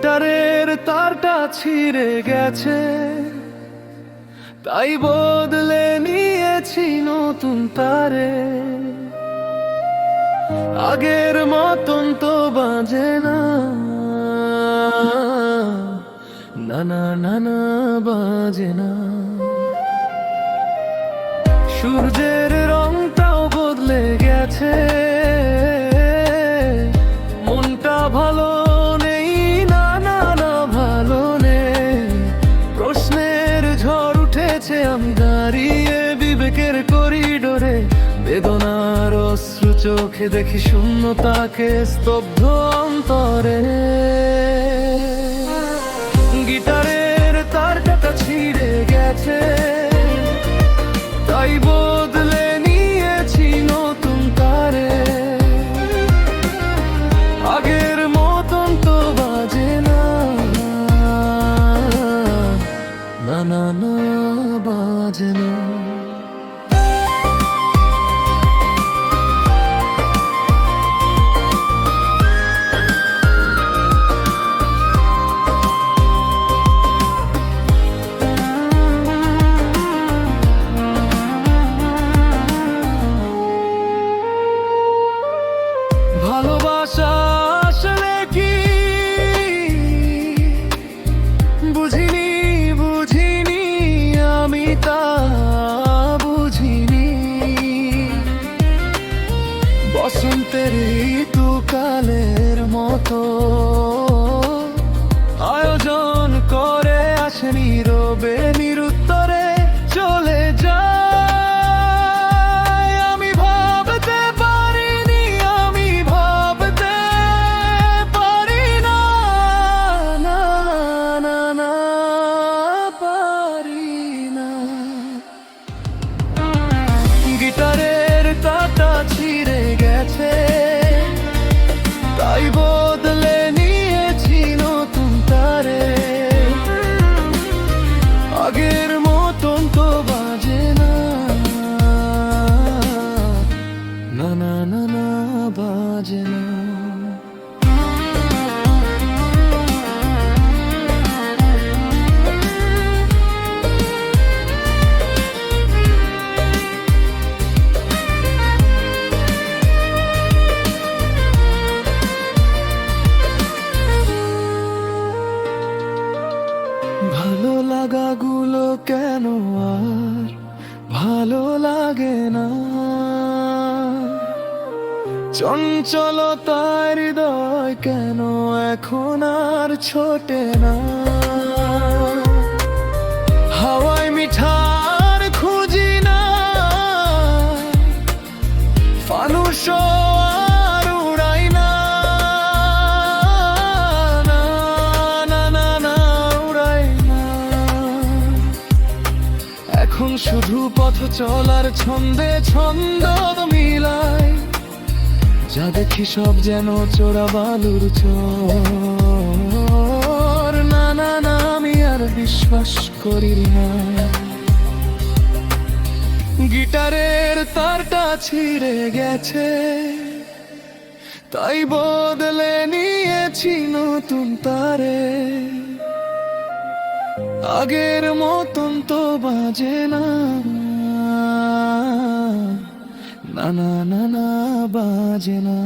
গিটারের তারটা ছিঁড়ে গেছে, তাই বদলে নিয়েছি নতুন তারে। আগের মতন তো বাজে না, না না না না বাজে না। সূর্যের রংটাও বদলে গেছে, মনটা ভালো নেই, না না না ভালো নেই। প্রশ্নের ঝড় উঠেছে, আমি দাঁড়িয়ে বিবেকের করিডোরে। বেদনার অশ্রু চোখে দেখি শূন্যতাকে স্তব্ধ অন্তরে। গিটারের তারটা ছিঁড়ে গেছে, তাই বদলে নিয়েছি নতুন তারে। আগের মতন তো বাজে না, না না না বাজে না। ভালোবাসা আসলে কি বুঝিনি, বুঝিনি আমি তা বুঝিনি। বসন্তের ঋতুকালের মতো আয়োজন করে আসে নীরবে নিরুত্তরে চলে যায়। গিটারের তারটা ছিঁড়ে গেছে, তাই বদলে নিয়েছি নতুন তারে। আগের মতন তো বাজে না, না না না না বাজে না। ভালো লাগাগুলো কেন আর ভালো লাগে না, চঞ্চলতার হৃদয় কেন এখন আর ছোটে না। হাওয়ায় মিঠার খুঁজি না, ফানুস আর উড়াই না, না না না না উড়াই না। এখন শুধু পথ চলার ছন্দে ছন্দ মিলাই, যা দেখি সব যেন চোরা বালুর চর। না না না আমি আর বিশ্বাস করি না। গিটারের তারটা ছিঁড়ে গেছে, তাই বদলে নিয়েছি নতুন তারে। আগের মতন তো বাজে না, না না না না বাজে না।